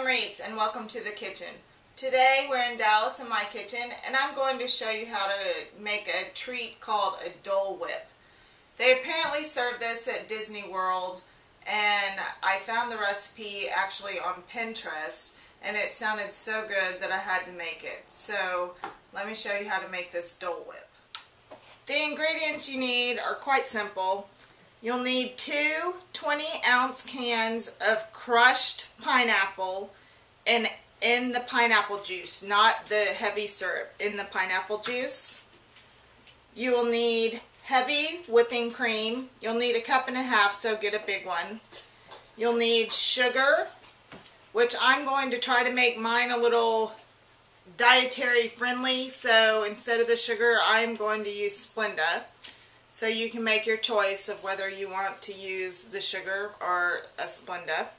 Reese and welcome to the kitchen. Today we're in Dallas in my kitchen and I'm going to show you how to make a treat called a Dole Whip. They apparently serve this at Disney World and I found the recipe actually on Pinterest and it sounded so good that I had to make it. So let me show you how to make this Dole Whip. The ingredients you need are quite simple. You'll need two 20-ounce cans of crushed pineapple in the pineapple juice, not the heavy syrup, in the pineapple juice. You will need heavy whipping cream. You'll need 1.5 cups, so get a big one. You'll need sugar, which I'm going to try to make mine a little dietary friendly, so instead of the sugar I'm going to use Splenda. So you can make your choice of whether you want to use the sugar or a Splenda.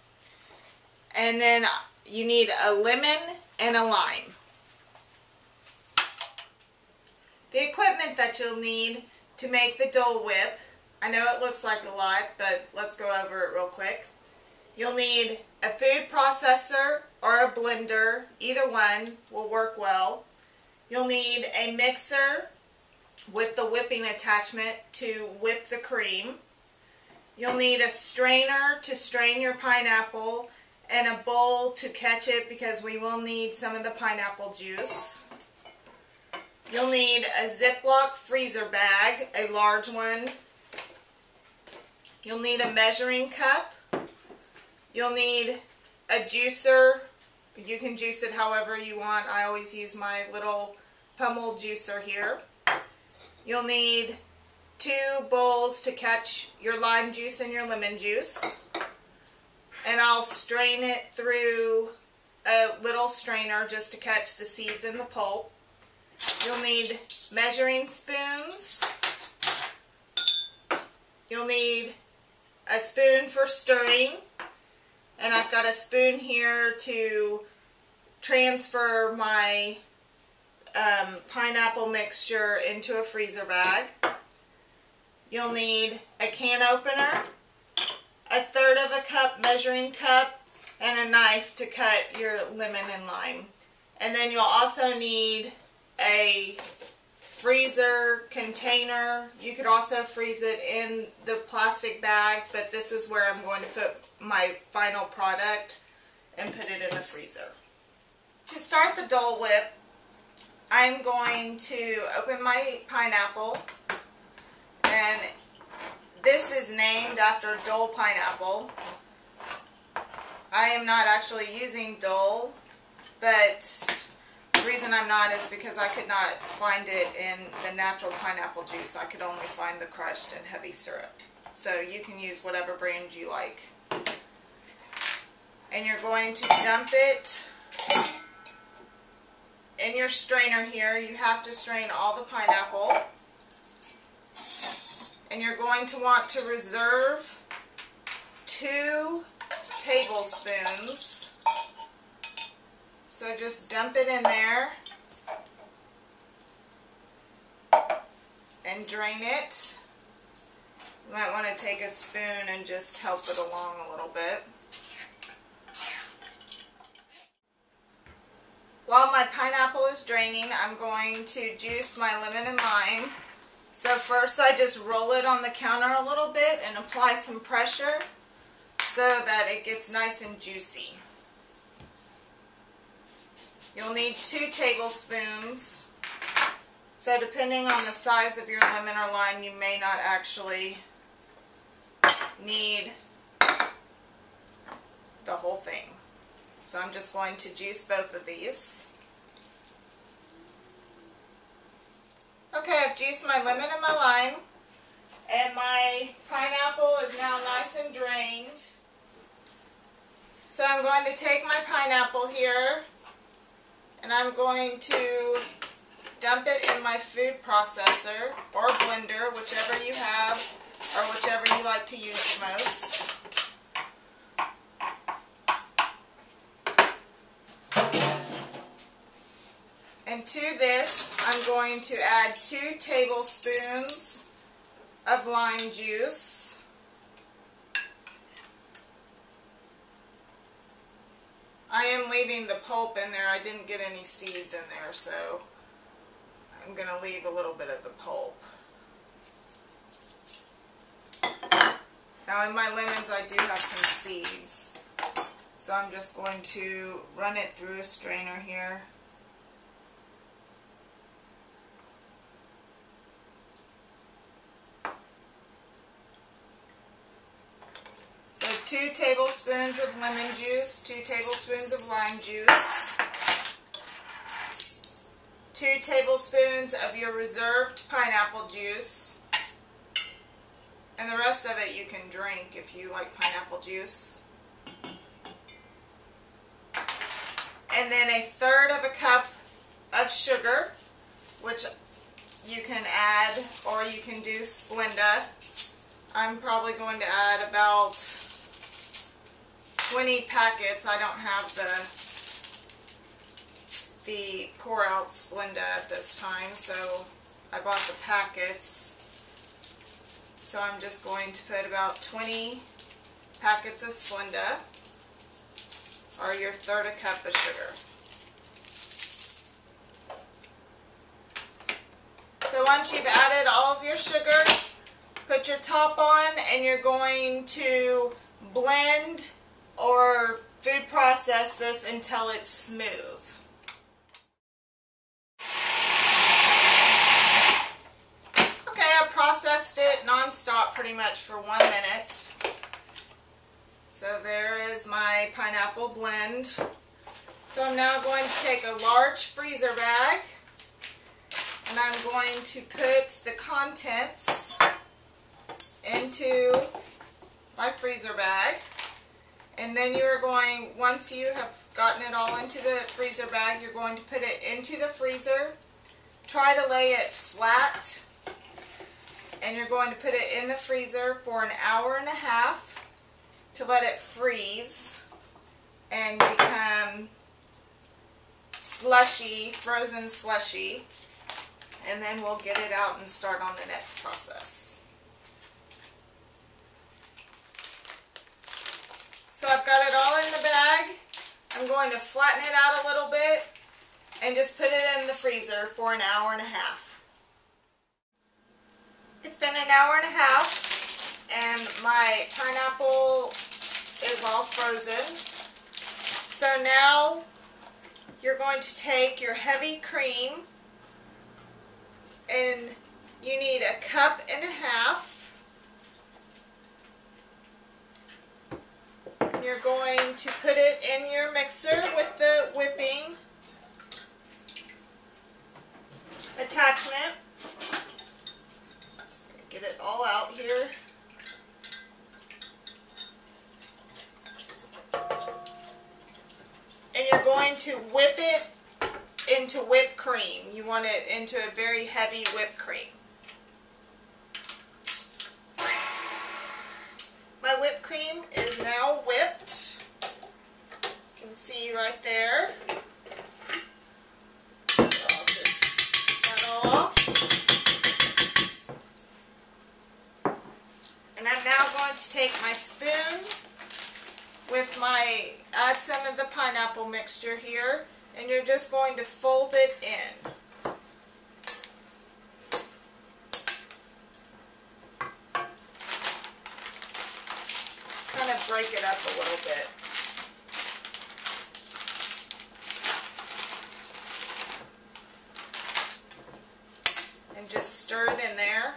And then you need a lemon and a lime. The equipment that you'll need to make the Dole Whip, I know it looks like a lot, but let's go over it real quick. You'll need a food processor or a blender, either one will work well. You'll need a mixer with the whipping attachment to whip the cream. You'll need a strainer to strain your pineapple and a bowl to catch it because we will need some of the pineapple juice. You'll need a Ziploc freezer bag, a large one. You'll need a measuring cup. You'll need a juicer. You can juice it however you want. I always use my little pummel juicer here. You'll need 2 bowls to catch your lime juice and your lemon juice. And I'll strain it through a little strainer just to catch the seeds and the pulp. You'll need measuring spoons. You'll need a spoon for stirring. And I've got a spoon here to transfer my pineapple mixture into a freezer bag. You'll need a can opener, 1/3 cup measuring cup, and a knife to cut your lemon and lime. And then you'll also need a freezer container. You could also freeze it in the plastic bag, but this is where I'm going to put my final product and put it in the freezer. To start the Dole Whip, I'm going to open my pineapple, and this is named after Dole pineapple. I am not actually using Dole, but the reason I'm not is because I could not find it in the natural pineapple juice. I could only find the crushed and heavy syrup. So you can use whatever brand you like. And you're going to dump it in your strainer here. You have to strain all the pineapple. And you're going to want to reserve 2 tablespoons. So just dump it in there and drain it. You might want to take a spoon and just help it along a little bit. While my pineapple is draining, I'm going to juice my lemon and lime. So first I just roll it on the counter a little bit and apply some pressure so that it gets nice and juicy. You'll need 2 tablespoons. So depending on the size of your lemon or lime, you may not actually need the whole thing. So I'm just going to juice both of these. Okay, I've juiced my lemon and my lime, and my pineapple is now nice and drained. So I'm going to take my pineapple here, and I'm going to dump it in my food processor or blender, whichever you have or whichever you like to use most. And to this, I'm going to add 2 tablespoons of lime juice. I am am leaving the pulp in there. I didn't get any seeds in there, so I'm going to leave a little bit of the pulp. Now in my lemons I do have some seeds, so I'm just going to run it through a strainer here. So 2 tablespoons of lemon juice, 2 tablespoons of lime juice, 2 tablespoons of your reserved pineapple juice, and the rest of it you can drink if you like pineapple juice. And then 1/3 of a cup of sugar, which you can add, or you can do Splenda. I'm probably going to add about 20 packets. I don't have the pour out Splenda at this time, so I bought the packets. So I'm just going to put about 20 packets of Splenda, or your 1/3 a cup of sugar. So once you've added all of your sugar, put your top on, and you're going to blend or food process this until it's smooth. Processed it non-stop pretty much for 1 minute. So there is my pineapple blend. So I'm now going to take a large freezer bag, and I'm going to put the contents into my freezer bag. And then you're going, once you have gotten it all into the freezer bag, you're going to put it into the freezer. Try to lay it flat. And you're going to put it in the freezer for 1.5 hours to let it freeze and become slushy, frozen slushy. And then we'll get it out and start on the next process. So I've got it all in the bag. I'm going to flatten it out a little bit and just put it in the freezer for 1.5 hours. It's been 1.5 hours, and my pineapple is all frozen. So now you're going to take your heavy cream, and you need 1.5 cups. And you're going to put it in your mixer with the whipping attachment. Get it all out here. And you're going to whip it into whipped cream. You want it into a very heavy whipped cream. My whipped cream is now whipped. You can see right there. So I'll just get that off. And I'm now going to take my spoon add some of the pineapple mixture here, and you're just going to fold it in. Kind of break it up a little bit. And just stir it in there.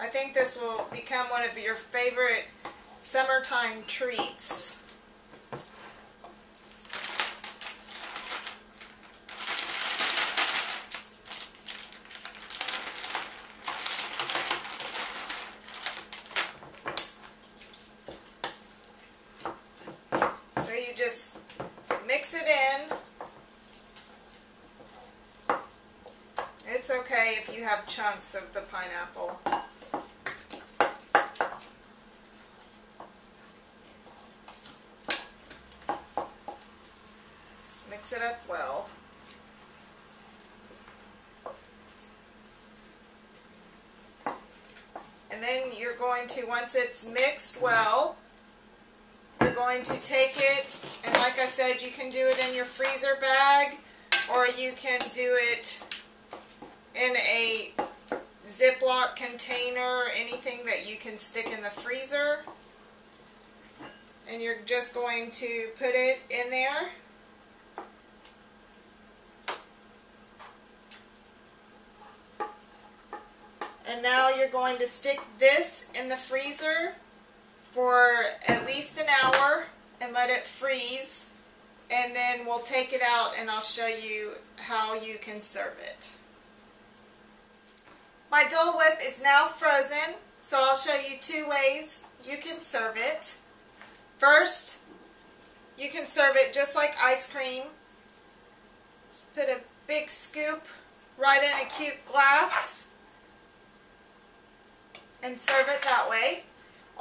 I think this will become one of your favorite summertime treats. So you just mix it in. It's okay if you have chunks of the pineapple. Just mix it up well. going to, once it's mixed well, you're going to take it, and like I said, you can do it in your freezer bag, or you can do it in a Ziploc container, anything that you can stick in the freezer. And you're just going to put it in there. And now you're going to stick this in the freezer for at least an hour and let it freeze. And then we'll take it out and I'll show you how you can serve it. My Dole Whip is now frozen, so I'll show you two ways you can serve it. First, you can serve it just like ice cream. Just put a big scoop right in a cute glass and serve it that way.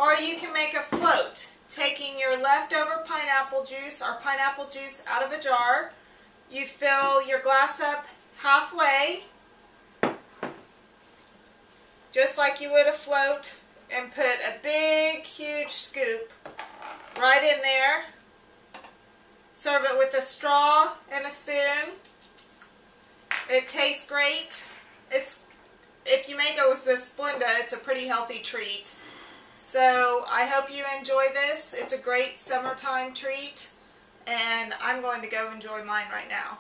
Or you can make a float, taking your leftover pineapple juice or pineapple juice out of a jar. You fill your glass up halfway, just like you would a float, and put a big, huge scoop right in there. Serve it with a straw and a spoon. It tastes great. If you make it with the Splenda, it's a pretty healthy treat. So I hope you enjoy this. It's a great summertime treat, and I'm going to go enjoy mine right now.